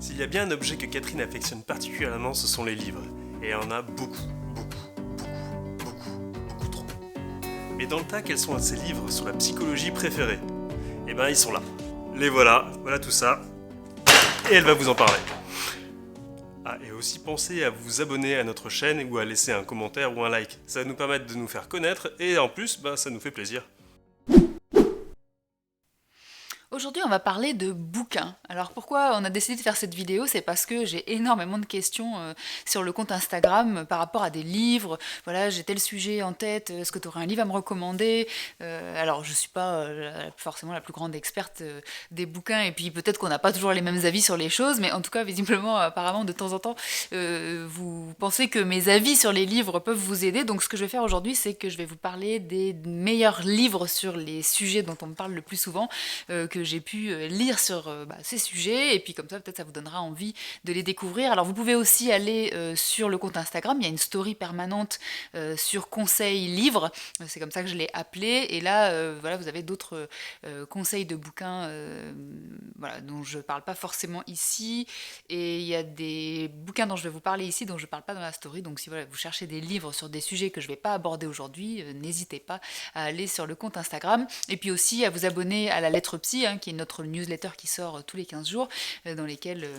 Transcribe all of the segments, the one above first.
S'il y a bien un objet que Catherine affectionne particulièrement, ce sont les livres. Et elle en a beaucoup, beaucoup trop. Mais dans le tas, quels sont ces livres sur la psychologie préférée? Eh ben, ils sont là. Les voilà tout ça. Et elle va vous en parler. Ah, et aussi pensez à vous abonner à notre chaîne ou à laisser un commentaire ou un like. Ça va nous permettre de nous faire connaître et en plus, ça nous fait plaisir. Aujourd'hui, on va parler de bouquins. Alors pourquoi on a décidé de faire cette vidéo? C'est parce que j'ai énormément de questions sur le compte Instagram par rapport à des livres. Voilà, j'ai tel sujet en tête, est-ce que tu aurais un livre à me recommander? Alors je suis pas forcément la plus grande experte des bouquins, et puis peut-être qu'on n'a pas toujours les mêmes avis sur les choses, mais en tout cas, visiblement, apparemment, de temps en temps, vous pensez que mes avis sur les livres peuvent vous aider. Donc ce que je vais faire aujourd'hui, c'est que je vais vous parler des meilleurs livres sur les sujets dont on me parle le plus souvent, que j'ai pu lire sur ces sujets, et puis comme ça peut-être ça vous donnera envie de les découvrir. Alors vous pouvez aussi aller sur le compte Instagram, il y a une story permanente sur conseils livres, c'est comme ça que je l'ai appelé, et là voilà, vous avez d'autres conseils de bouquins voilà, dont je parle pas forcément ici, et il y a des bouquins dont je vais vous parler ici dont je parle pas dans la story. Donc si voilà, vous cherchez des livres sur des sujets que je vais pas aborder aujourd'hui, n'hésitez pas à aller sur le compte Instagram, et puis aussi à vous abonner à la lettre psy, qui est notre newsletter qui sort tous les 15 jours, dans lesquels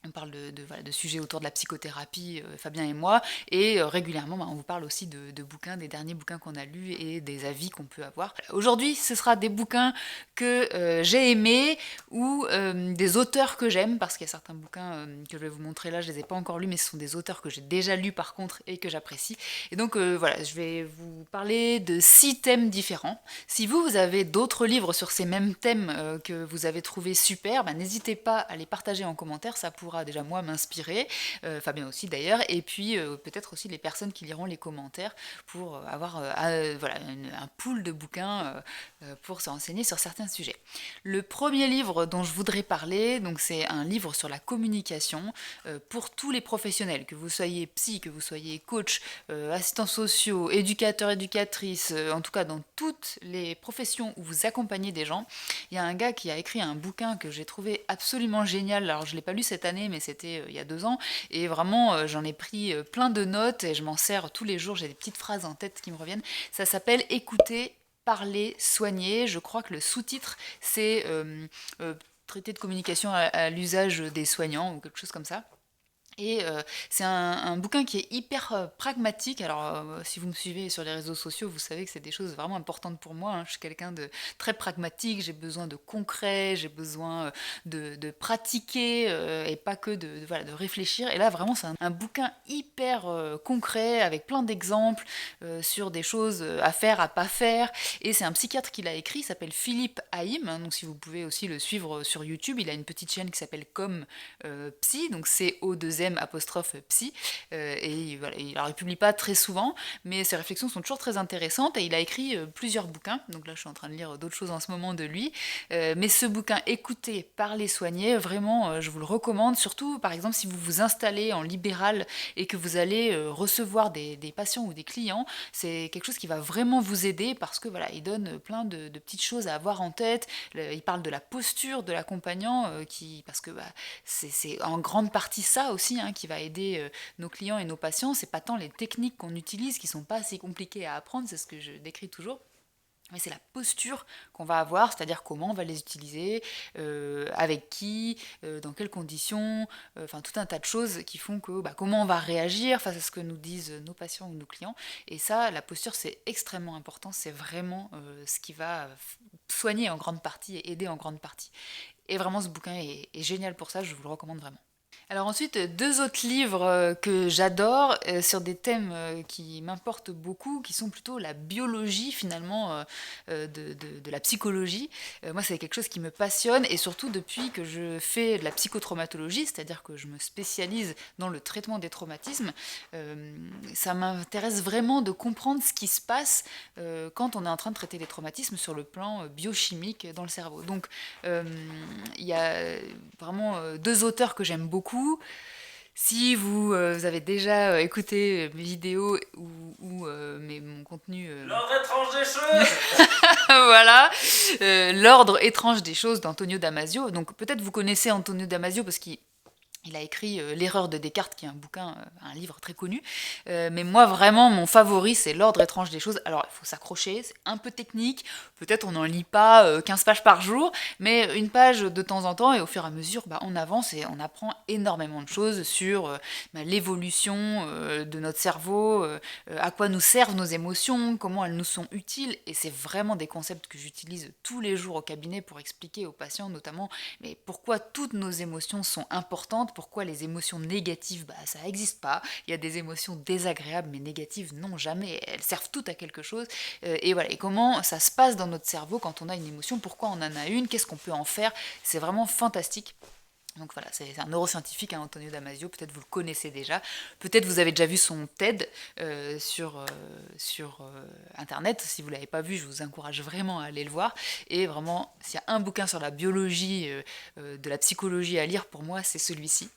on parle voilà, de sujets autour de la psychothérapie, Fabien et moi, et régulièrement on vous parle aussi de bouquins, des derniers bouquins qu'on a lus et des avis qu'on peut avoir. Aujourd'hui, ce sera des bouquins que j'ai aimés, ou des auteurs que j'aime, parce qu'il y a certains bouquins que je vais vous montrer là, je les ai pas encore lus, mais ce sont des auteurs que j'ai déjà lus par contre et que j'apprécie. Et donc voilà, je vais vous parler de 6 thèmes différents. Si vous avez d'autres livres sur ces mêmes thèmes que vous avez trouvé super, n'hésitez pas à les partager en commentaire, ça pourra déjà moi m'inspirer, Fabien aussi d'ailleurs, et puis peut-être aussi les personnes qui liront les commentaires pour avoir voilà, un pool de bouquins pour se renseigner sur certains sujets. Le premier livre dont je voudrais parler, donc c'est un livre sur la communication pour tous les professionnels, que vous soyez psy, que vous soyez coach, assistants sociaux, éducateurs, éducatrices, en tout cas dans toutes les professions où vous accompagnez des gens. Il y a un gars qui a écrit un bouquin que j'ai trouvé absolument génial. Alors je l'ai pas lu cette année, mais c'était il y a 2 ans, et vraiment j'en ai pris plein de notes et je m'en sers tous les jours. J'ai des petites phrases en tête qui me reviennent. Ça s'appelle Écouter, parler, soigner. Je crois que le sous-titre c'est traité de communication à l'usage des soignants ou quelque chose comme ça. Et c'est un bouquin qui est hyper pragmatique. Alors, si vous me suivez sur les réseaux sociaux, vous savez que c'est des choses vraiment importantes pour moi. Je suis quelqu'un de très pragmatique, j'ai besoin de concret, j'ai besoin de pratiquer et pas que voilà, de réfléchir. Et là, vraiment, c'est un bouquin hyper concret, avec plein d'exemples sur des choses à faire, à pas faire. Et c'est un psychiatre qui l'a écrit, il s'appelle Philippe Haïm. Donc, si vous pouvez aussi le suivre sur YouTube, il a une petite chaîne qui s'appelle Comme Psy, donc CO2M apostrophe psy, et voilà, il ne republie pas très souvent, mais ses réflexions sont toujours très intéressantes, et il a écrit plusieurs bouquins. Donc là je suis en train de lire d'autres choses en ce moment de lui, mais ce bouquin Écouter, parler, soigner, vraiment je vous le recommande, surtout par exemple si vous vous installez en libéral et que vous allez recevoir des patients ou des clients. C'est quelque chose qui va vraiment vous aider, parce que voilà, il donne plein de petites choses à avoir en tête. Il parle de la posture de l'accompagnant, parce que c'est en grande partie ça aussi qui va aider nos clients et nos patients. C'est pas tant les techniques qu'on utilise qui sont pas assez compliquées à apprendre, c'est ce que je décris toujours, mais c'est la posture qu'on va avoir, c'est-à-dire comment on va les utiliser, avec qui, dans quelles conditions, enfin tout un tas de choses qui font que comment on va réagir face à ce que nous disent nos patients ou nos clients. Et ça, la posture, c'est extrêmement important, c'est vraiment ce qui va soigner en grande partie et aider en grande partie. Et vraiment, ce bouquin est génial pour ça, je vous le recommande vraiment. Alors ensuite, 2 autres livres que j'adore sur des thèmes qui m'importent beaucoup, qui sont plutôt la biologie finalement de la psychologie. Moi, c'est quelque chose qui me passionne, et surtout depuis que je fais de la psychotraumatologie, c'est-à-dire que je me spécialise dans le traitement des traumatismes. Ça m'intéresse vraiment de comprendre ce qui se passe quand on est en train de traiter les traumatismes sur le plan biochimique dans le cerveau. Donc il y a vraiment 2 auteurs que j'aime beaucoup. Si vous avez déjà écouté mes vidéos ou mon contenu... L'ordre étrange des choses. voilà, L'ordre étrange des choses d'Antonio Damasio. Donc peut-être vous connaissez Antonio Damasio parce qu'il Il a écrit L'erreur de Descartes, qui est un livre très connu. Mais moi, vraiment, mon favori, c'est L'ordre étrange des choses. Alors, il faut s'accrocher, c'est un peu technique. Peut-être on n'en lit pas 15 pages par jour, mais une page de temps en temps, et au fur et à mesure, on avance et on apprend énormément de choses sur l'évolution de notre cerveau, à quoi nous servent nos émotions, comment elles nous sont utiles. Et c'est vraiment des concepts que j'utilise tous les jours au cabinet pour expliquer aux patients, notamment, mais pourquoi toutes nos émotions sont importantes, pourquoi les émotions négatives, ça n'existe pas. Il y a des émotions désagréables, mais négatives, non, jamais. Elles servent toutes à quelque chose. Et voilà. Et comment ça se passe dans notre cerveau quand on a une émotion, pourquoi on en a une, qu'est-ce qu'on peut en faire. C'est vraiment fantastique. Donc voilà, c'est un neuroscientifique, Antonio Damasio, peut-être vous le connaissez déjà, peut-être vous avez déjà vu son TED sur Internet. Si vous ne l'avez pas vu, je vous encourage vraiment à aller le voir. Et vraiment, s'il y a un bouquin sur la biologie, de la psychologie à lire, pour moi, c'est celui-ci.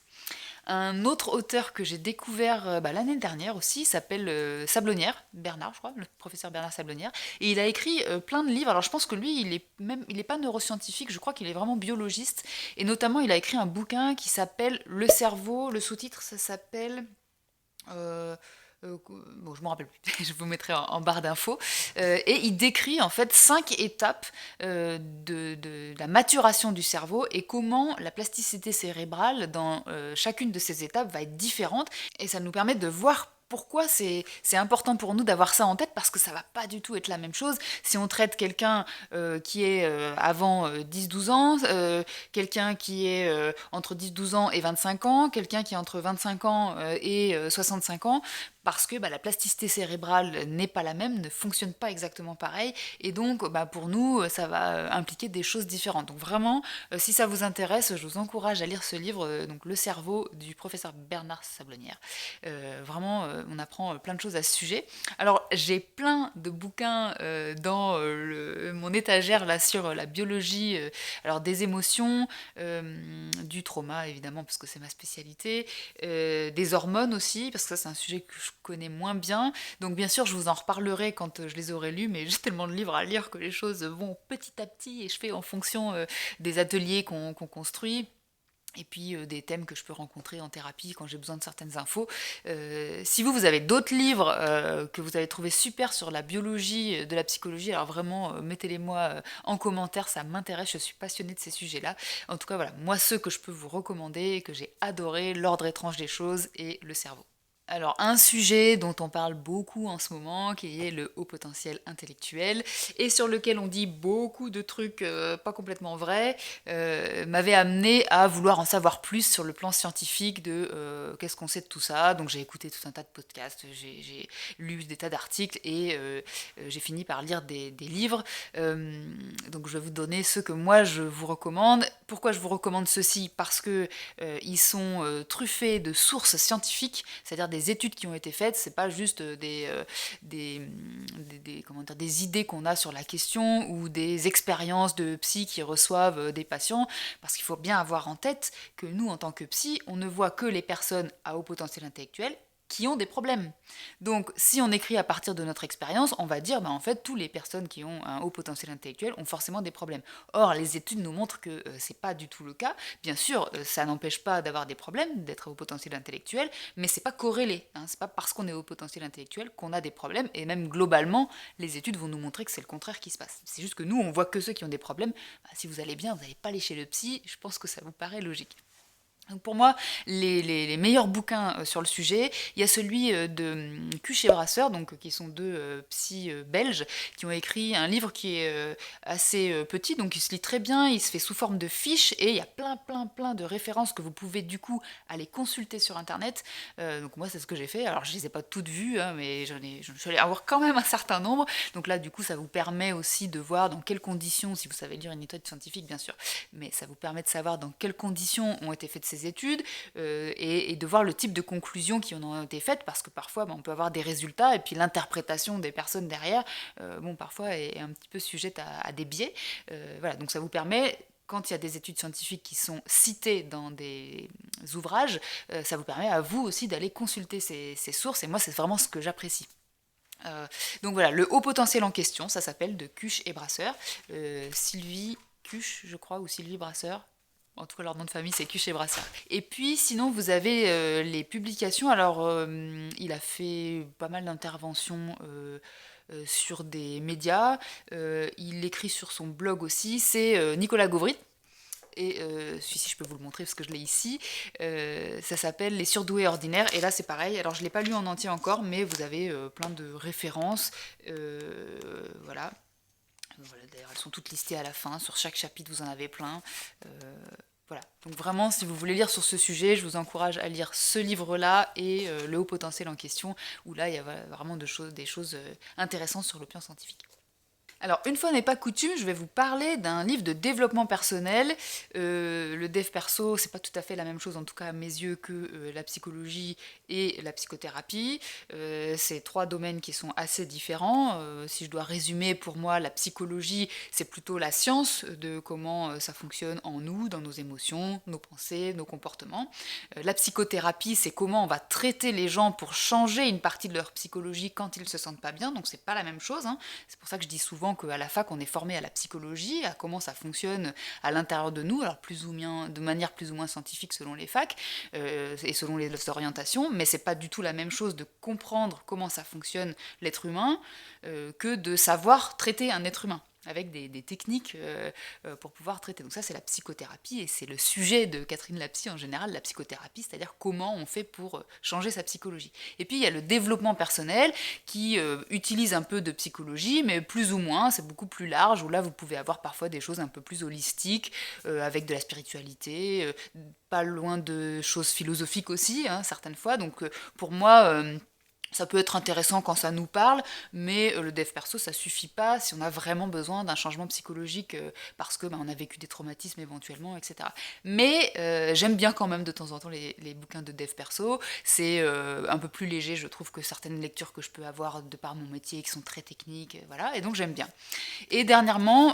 Un autre auteur que j'ai découvert l'année dernière aussi s'appelle Sablonnière, Bernard, je crois, le professeur Bernard Sablonnière. Et il a écrit plein de livres. Alors je pense que lui, il est pas neuroscientifique, je crois qu'il est vraiment biologiste. Et notamment, il a écrit un bouquin qui s'appelle Le cerveau. Le sous-titre, ça s'appelle... euh, bon, je ne me rappelle plus, je vous mettrai en barre d'infos. Et il décrit en fait 5 étapes de la maturation du cerveau et comment la plasticité cérébrale dans chacune de ces étapes va être différente. Et ça nous permet de voir pourquoi c'est important pour nous d'avoir ça en tête, parce que ça va pas du tout être la même chose si on traite quelqu'un qui est avant 10-12 ans, quelqu'un qui est entre 10-12 ans et 25 ans, quelqu'un qui est entre 25 ans et 65 ans, parce que la plasticité cérébrale n'est pas la même, ne fonctionne pas exactement pareil, et donc pour nous, ça va impliquer des choses différentes. Donc vraiment, si ça vous intéresse, je vous encourage à lire ce livre, donc Le cerveau du professeur Bernard Sablonnière. Vraiment, on apprend plein de choses à ce sujet. Alors, j'ai plein de bouquins dans mon étagère là sur la biologie, alors des émotions, du trauma évidemment parce que c'est ma spécialité, des hormones aussi parce que ça c'est un sujet que je connais moins bien. Donc bien sûr, je vous en reparlerai quand je les aurai lus, mais j'ai tellement de livres à lire que les choses vont petit à petit et je fais en fonction des ateliers qu'on construit. Et puis des thèmes que je peux rencontrer en thérapie quand j'ai besoin de certaines infos. Si vous avez d'autres livres que vous avez trouvé super sur la biologie, de la psychologie, alors vraiment mettez-les-moi en commentaire, ça m'intéresse, je suis passionnée de ces sujets-là. En tout cas voilà, moi ceux que je peux vous recommander, que j'ai adoré, L'ordre étrange des choses et Le cerveau. Alors, un sujet dont on parle beaucoup en ce moment, qui est le haut potentiel intellectuel, et sur lequel on dit beaucoup de trucs pas complètement vrais, m'avait amené à vouloir en savoir plus sur le plan scientifique de qu'est-ce qu'on sait de tout ça. Donc j'ai écouté tout un tas de podcasts, j'ai lu des tas d'articles, et j'ai fini par lire des livres. Donc je vais vous donner ceux que moi je vous recommande. Pourquoi je vous recommande ceux-ci? Parce que ils sont truffés de sources scientifiques, c'est-à-dire des études qui ont été faites, c'est pas juste comment dire, des idées qu'on a sur la question ou des expériences de psy qui reçoivent des patients, parce qu'il faut bien avoir en tête que nous, en tant que psy, on ne voit que les personnes à haut potentiel intellectuel qui ont des problèmes. Donc, si on écrit à partir de notre expérience, on va dire, en fait, toutes les personnes qui ont un haut potentiel intellectuel ont forcément des problèmes. Or, les études nous montrent que c'est pas du tout le cas. Bien sûr, ça n'empêche pas d'avoir des problèmes, d'être à haut potentiel intellectuel, mais c'est pas corrélé. C'est pas parce qu'on est au potentiel intellectuel qu'on a des problèmes, et même globalement, les études vont nous montrer que c'est le contraire qui se passe. C'est juste que nous, on voit que ceux qui ont des problèmes. Si vous allez bien, vous n'allez pas aller chez le psy, je pense que ça vous paraît logique. Donc pour moi, les meilleurs bouquins sur le sujet, il y a celui de Cuche et Brasseur, donc, qui sont deux psys belges, qui ont écrit un livre qui est assez petit, donc il se lit très bien, il se fait sous forme de fiches, et il y a plein de références que vous pouvez du coup aller consulter sur Internet. Donc moi, c'est ce que j'ai fait. Alors je les ai pas toutes vues, mais je suis allée avoir quand même un certain nombre. Donc là, du coup, ça vous permet aussi de voir dans quelles conditions, si vous savez lire une étude scientifique, bien sûr, mais ça vous permet de savoir dans quelles conditions ont été faites ces études, et de voir le type de conclusions qui en ont été faites, parce que parfois on peut avoir des résultats et puis l'interprétation des personnes derrière parfois est un petit peu sujette à des biais. Voilà, donc ça vous permet, quand il y a des études scientifiques qui sont citées dans des ouvrages, ça vous permet à vous aussi d'aller consulter ces sources, et moi c'est vraiment ce que j'apprécie. Donc voilà, le haut potentiel en question, ça s'appelle, de Cuche et Brasseur. Sylvie Cuche, je crois, ou Sylvie Brasseur, En tout cas, leur nom de famille, c'est Cuchet-Brassard. Et puis, sinon, vous avez les publications. Alors, il a fait pas mal d'interventions sur des médias. Il écrit sur son blog aussi. C'est Nicolas Gauvry. Et celui-ci, je peux vous le montrer parce que je l'ai ici. Ça s'appelle Les surdoués ordinaires. Et là, c'est pareil. Alors, je ne l'ai pas lu en entier encore, mais vous avez plein de références. Voilà. Voilà, d'ailleurs, elles sont toutes listées à la fin. Sur chaque chapitre, vous en avez plein. Voilà. Donc vraiment, si vous voulez lire sur ce sujet, je vous encourage à lire ce livre-là et Le haut potentiel en question, où là, il y a vraiment des choses intéressantes sur le plan scientifique. Alors, une fois n'est pas coutume, je vais vous parler d'un livre de développement personnel. Le dev perso, c'est pas tout à fait la même chose, en tout cas à mes yeux, que la psychologie et la psychothérapie. C'est trois domaines qui sont assez différents. Si je dois résumer, pour moi, la psychologie, c'est plutôt la science de comment ça fonctionne en nous, dans nos émotions, nos pensées, nos comportements. La psychothérapie, c'est comment on va traiter les gens pour changer une partie de leur psychologie quand ils se sentent pas bien, donc c'est pas la même chose, hein. C'est pour ça que je dis souvent qu'à la fac, on est formé à la psychologie, à comment ça fonctionne à l'intérieur de nous, alors de manière plus ou moins scientifique selon les facs et selon les orientations, mais c'est pas du tout la même chose de comprendre comment ça fonctionne l'être humain que de savoir traiter un être humain avec des techniques pour pouvoir traiter. Donc ça, c'est la psychothérapie, et c'est le sujet de Catherine Lapsy en général, la psychothérapie, c'est-à-dire comment on fait pour changer sa psychologie. Et puis, il y a le développement personnel, qui utilise un peu de psychologie, mais plus ou moins, c'est beaucoup plus large, où là, vous pouvez avoir parfois des choses un peu plus holistiques, avec de la spiritualité, pas loin de choses philosophiques aussi, hein, certaines fois. Donc, pour moi... ça peut être intéressant quand ça nous parle, mais le dev perso, ça suffit pas si on a vraiment besoin d'un changement psychologique parce que on a vécu des traumatismes éventuellement, etc. Mais j'aime bien quand même de temps en temps les bouquins de dev perso. C'est un peu plus léger, je trouve, que certaines lectures que je peux avoir de par mon métier qui sont très techniques, voilà, et donc j'aime bien. Et dernièrement,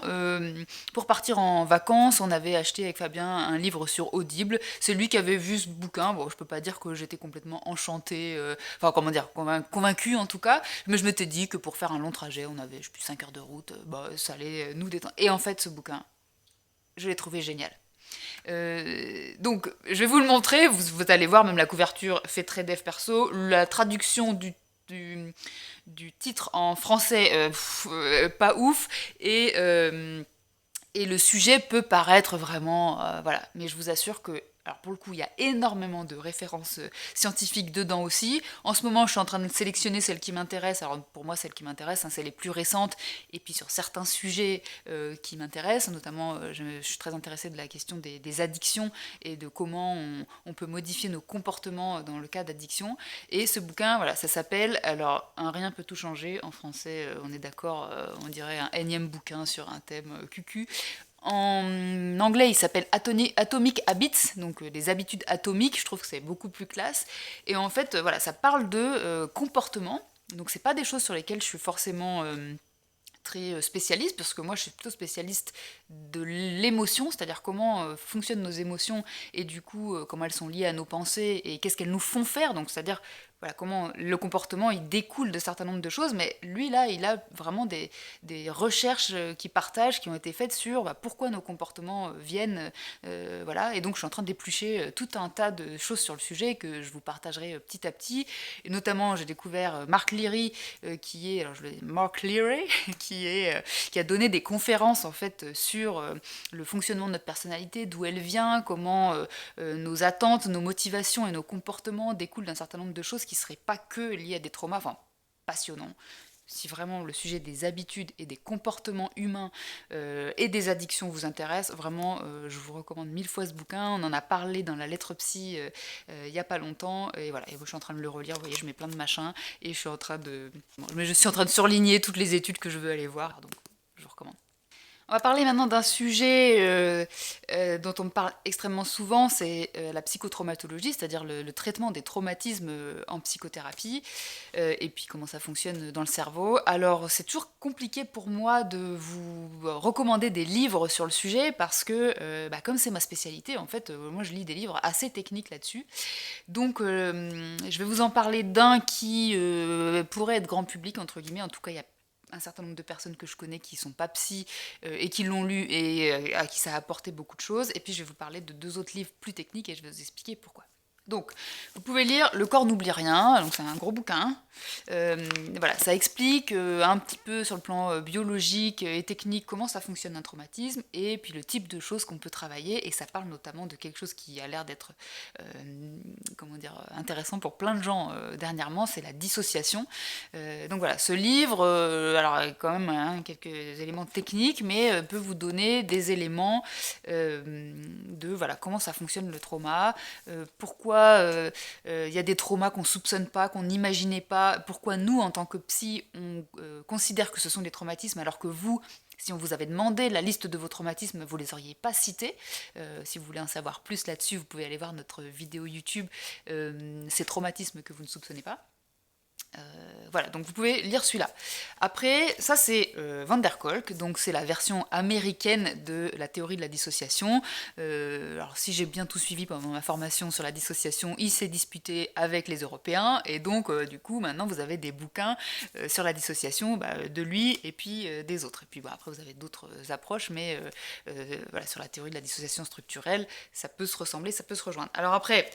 pour partir en vacances, on avait acheté avec Fabien un livre sur Audible. C'est lui qui avait vu ce bouquin. Bon, je peux pas dire que j'étais complètement enchantée, enfin, comment dire, convaincue en tout cas, mais je m'étais dit que pour faire un long trajet, on avait, je sais plus, 5 heures de route, bah, ça allait nous détendre. Et en fait, ce bouquin, je l'ai trouvé génial. Donc, je vais vous le montrer, vous allez voir, même la couverture fait très dev perso, la traduction du titre en français, pas ouf, et le sujet peut paraître vraiment... voilà, mais je vous assure que... Alors pour le coup, il y a énormément de références scientifiques dedans aussi. En ce moment, je suis en train de sélectionner celles qui m'intéressent. Alors pour moi, celles qui m'intéressent, hein, c'est les plus récentes. Et puis sur certains sujets qui m'intéressent, notamment, je suis très intéressée de la question des addictions et de comment on peut modifier nos comportements dans le cas d'addiction. Et ce bouquin, voilà, ça s'appelle, alors, Un rien peut tout changer. En français, on est d'accord, on dirait un énième bouquin sur un thème cucu. En anglais, il s'appelle Atomic Habits, donc des habitudes atomiques. Je trouve que c'est beaucoup plus classe. Et en fait, voilà, ça parle de comportement. Donc, c'est pas des choses sur lesquelles je suis forcément très spécialiste, parce que moi je suis plutôt spécialiste de l'émotion, c'est-à-dire comment fonctionnent nos émotions et du coup comment elles sont liées à nos pensées et qu'est-ce qu'elles nous font faire, donc c'est-à-dire voilà, comment le comportement il découle de certain nombre de choses, mais lui là il a vraiment des recherches qu'il partage, qui ont été faites sur pourquoi nos comportements viennent, voilà, et donc je suis en train d'éplucher tout un tas de choses sur le sujet que je vous partagerai petit à petit, et notamment j'ai découvert Mark Leary, qui est, alors je le dis, Mark Leary, qui a donné des conférences en fait sur le fonctionnement de notre personnalité, d'où elle vient, comment nos attentes, nos motivations et nos comportements découlent d'un certain nombre de choses qui ne seraient pas que liées à des traumas, enfin passionnant. Si vraiment le sujet des habitudes et des comportements humains et des addictions vous intéresse, vraiment, je vous recommande 1000 fois ce bouquin. On en a parlé dans la lettre psy il n'y a pas longtemps. Et voilà, et je suis en train de le relire. Vous voyez, je mets plein de machins. Et je suis en train de surligner toutes les études que je veux aller voir. Donc, je vous recommande. On va parler maintenant d'un sujet dont on me parle extrêmement souvent, c'est la psychotraumatologie, c'est-à-dire le traitement des traumatismes en psychothérapie, et puis comment ça fonctionne dans le cerveau. Alors c'est toujours compliqué pour moi de vous recommander des livres sur le sujet, parce que comme c'est ma spécialité, en fait, moi je lis des livres assez techniques là-dessus. Donc je vais vous en parler d'un qui pourrait être grand public, entre guillemets, en tout cas il y a un certain nombre de personnes que je connais qui sont pas psy et qui l'ont lu et à qui ça a apporté beaucoup de choses. Et puis je vais vous parler de 2 autres livres plus techniques et je vais vous expliquer pourquoi. Donc, vous pouvez lire Le corps n'oublie rien, donc c'est un gros bouquin. Voilà, ça explique un petit peu sur le plan biologique et technique comment ça fonctionne un traumatisme et puis le type de choses qu'on peut travailler, et ça parle notamment de quelque chose qui a l'air d'être intéressant pour plein de gens dernièrement, c'est la dissociation. Donc voilà, ce livre, alors quand même quelques éléments techniques, mais peut vous donner des éléments de voilà, comment ça fonctionne le trauma, pourquoi il y a des traumas qu'on soupçonne pas, qu'on n'imaginait pas, pourquoi nous, en tant que psy, on considère que ce sont des traumatismes, alors que vous, si on vous avait demandé la liste de vos traumatismes, vous les auriez pas cités. Si vous voulez en savoir plus là-dessus, vous pouvez aller voir notre vidéo YouTube, ces traumatismes que vous ne soupçonnez pas. Voilà, donc vous pouvez lire celui-là. Après, ça c'est Van der Kolk, donc c'est la version américaine de la théorie de la dissociation. Alors si j'ai bien tout suivi pendant ma formation sur la dissociation, il s'est disputé avec les Européens, et donc du coup maintenant vous avez des bouquins sur la dissociation de lui et puis des autres. Et puis après vous avez d'autres approches, mais voilà, sur la théorie de la dissociation structurelle, ça peut se ressembler, ça peut se rejoindre. Alors après,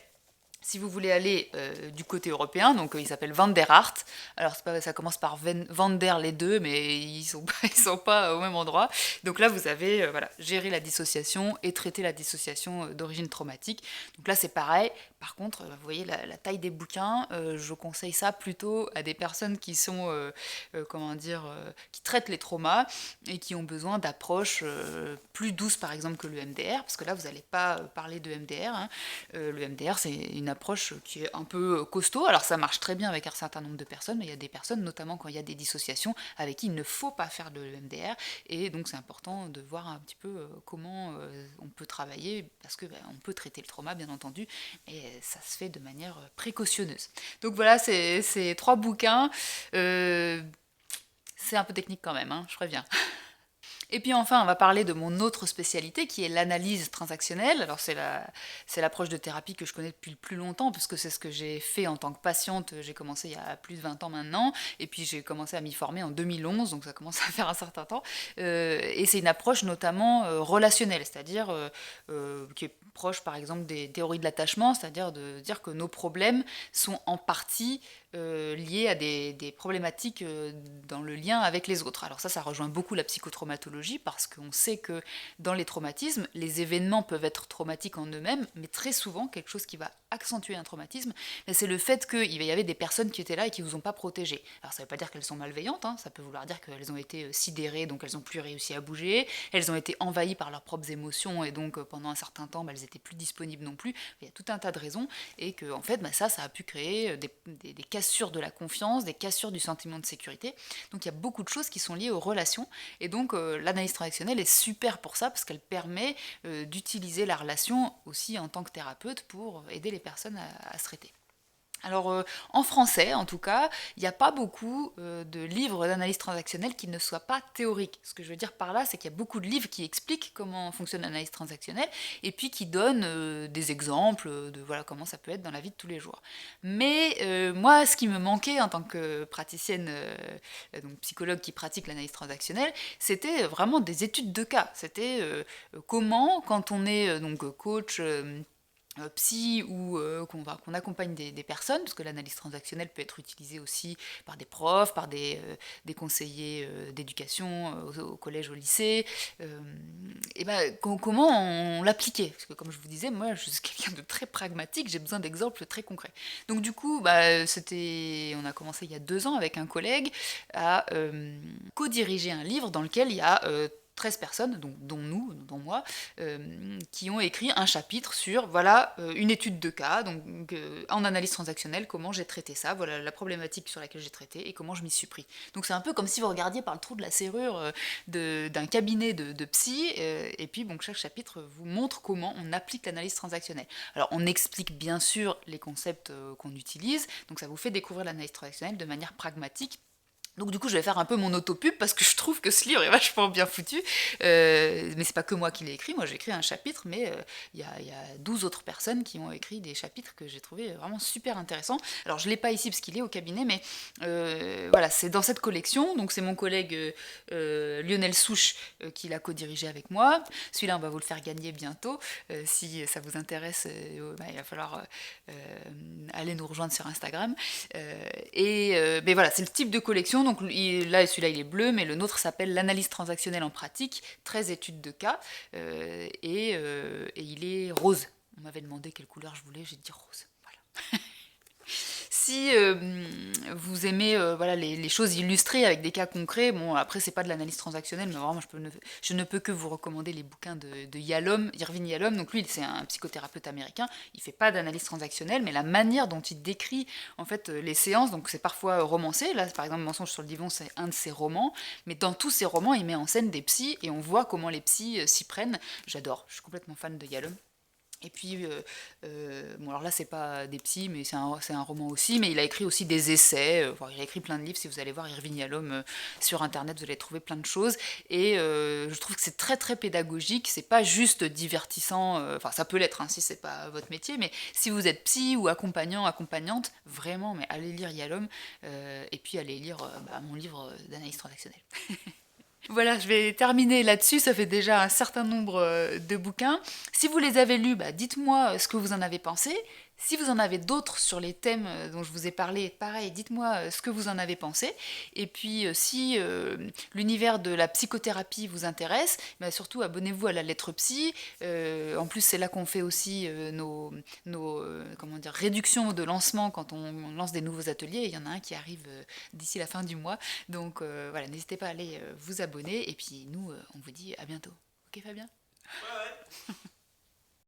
si vous voulez aller du côté européen, donc il s'appelle Van der Art. Alors ça commence par Van der les deux, mais ils sont pas au même endroit. Donc là vous avez voilà, gérer la dissociation et traiter la dissociation d'origine traumatique. Donc là c'est pareil. Par contre, vous voyez la taille des bouquins, je conseille ça plutôt à des personnes qui sont, qui traitent les traumas et qui ont besoin d'approches plus douces, par exemple, que le MDR, parce que là, vous n'allez pas parler de MDR. Hein. Le MDR, c'est une approche qui est un peu costaud. Alors, ça marche très bien avec un certain nombre de personnes, mais il y a des personnes, notamment quand il y a des dissociations, avec qui il ne faut pas faire de MDR. Et donc, c'est important de voir un petit peu comment on peut travailler, parce que on peut traiter le trauma, bien entendu, et ça se fait de manière précautionneuse. Donc voilà, c'est 3 bouquins. C'est un peu technique quand même, hein, je préviens. Et puis enfin, on va parler de mon autre spécialité qui est l'analyse transactionnelle. Alors c'est l'approche de thérapie que je connais depuis le plus longtemps, puisque c'est ce que j'ai fait en tant que patiente. J'ai commencé il y a plus de 20 ans maintenant, et puis j'ai commencé à m'y former en 2011, donc ça commence à faire un certain temps. Et c'est une approche notamment relationnelle, c'est-à-dire qui est proche par exemple des théories de l'attachement, c'est-à-dire de dire que nos problèmes sont en partie liés à des problématiques dans le lien avec les autres. Alors ça rejoint beaucoup la psychotraumatologie, parce qu'on sait que dans les traumatismes, les événements peuvent être traumatiques en eux-mêmes, mais très souvent, quelque chose qui va accentuer un traumatisme, c'est le fait qu'il y avait des personnes qui étaient là et qui ne vous ont pas protégé. Alors ça ne veut pas dire qu'elles sont malveillantes, hein, ça peut vouloir dire qu'elles ont été sidérées, donc elles n'ont plus réussi à bouger, elles ont été envahies par leurs propres émotions, et donc pendant un certain temps, elles n'étaient plus disponibles non plus. Il y a tout un tas de raisons, et que en fait, ça a pu créer des cassures de la confiance, des cassures du sentiment de sécurité. Donc il y a beaucoup de choses qui sont liées aux relations, et donc l'analyse transactionnelle est super pour ça, parce qu'elle permet d'utiliser la relation aussi en tant que thérapeute pour aider les personnes à se traiter. Alors en français, en tout cas, il n'y a pas beaucoup de livres d'analyse transactionnelle qui ne soient pas théoriques. Ce que je veux dire par là, c'est qu'il y a beaucoup de livres qui expliquent comment fonctionne l'analyse transactionnelle et puis qui donnent des exemples de voilà, comment ça peut être dans la vie de tous les jours. Mais moi, ce qui me manquait en tant que praticienne, donc psychologue qui pratique l'analyse transactionnelle, c'était vraiment des études de cas. C'était comment, quand on est donc coach, psy ou qu'on accompagne des personnes, parce que l'analyse transactionnelle peut être utilisée aussi par des profs, par des conseillers d'éducation au collège, au lycée, et comment on l'appliquait, parce que comme je vous disais, moi je suis quelqu'un de très pragmatique, j'ai besoin d'exemples très concrets. Donc du coup, on a commencé il y a 2 ans avec un collègue à co-diriger un livre dans lequel il y a 13 personnes, dont moi, qui ont écrit un chapitre sur, voilà, une étude de cas, donc en analyse transactionnelle, comment j'ai traité ça, voilà la problématique sur laquelle j'ai traité et comment je m'y suis pris. Donc c'est un peu comme si vous regardiez par le trou de la serrure d'un cabinet de psy, et puis chaque chapitre vous montre comment on applique l'analyse transactionnelle. Alors on explique bien sûr les concepts qu'on utilise, donc ça vous fait découvrir l'analyse transactionnelle de manière pragmatique, Donc du coup, je vais faire un peu mon autopub parce que je trouve que ce livre est vachement bien foutu. Mais c'est pas que moi qui l'ai écrit. Moi, j'ai écrit un chapitre, mais il y a 12 autres personnes qui ont écrit des chapitres que j'ai trouvé vraiment super intéressants. Alors, je l'ai pas ici parce qu'il est au cabinet, mais voilà, c'est dans cette collection. Donc, c'est mon collègue Lionel Souche qui l'a co-dirigé avec moi. Celui-là, on va vous le faire gagner bientôt. Si ça vous intéresse, il va falloir aller nous rejoindre sur Instagram. Mais voilà, c'est le type de collection. Donc là, celui-là, il est bleu, mais le nôtre s'appelle l'analyse transactionnelle en pratique, 13 études de cas, et il est rose. On m'avait demandé quelle couleur je voulais, j'ai dit rose. Voilà. Si vous aimez voilà, les choses illustrées avec des cas concrets, bon après c'est pas de l'analyse transactionnelle, mais vraiment je ne peux que vous recommander les bouquins de Yalom, Irvin Yalom. Donc lui c'est un psychothérapeute américain, il fait pas d'analyse transactionnelle, mais la manière dont il décrit en fait les séances, donc c'est parfois romancé, là par exemple Mensonge sur le divan c'est un de ses romans, mais dans tous ses romans il met en scène des psys et on voit comment les psys s'y prennent. J'adore, je suis complètement fan de Yalom. Et puis, bon alors là c'est pas des psys, mais c'est un roman aussi, mais il a écrit aussi des essais, enfin, il a écrit plein de livres, si vous allez voir Irvin Yalom sur internet, vous allez trouver plein de choses, et je trouve que c'est très très pédagogique, c'est pas juste divertissant, enfin ça peut l'être hein, si c'est pas votre métier, mais si vous êtes psy ou accompagnant, accompagnante, vraiment, mais allez lire Yalom, et puis allez lire mon livre d'analyse transactionnelle. Voilà, je vais terminer là-dessus, ça fait déjà un certain nombre de bouquins. Si vous les avez lus, dites-moi ce que vous en avez pensé. Si vous en avez d'autres sur les thèmes dont je vous ai parlé, pareil, dites-moi ce que vous en avez pensé. Et puis si l'univers de la psychothérapie vous intéresse, surtout abonnez-vous à la lettre psy. En plus, c'est là qu'on fait aussi nos comment dire, réductions de lancement quand on lance des nouveaux ateliers. Il y en a un qui arrive d'ici la fin du mois. Donc voilà, n'hésitez pas à aller vous abonner. Et puis nous, on vous dit à bientôt. Ok Fabien? Ouais, ouais.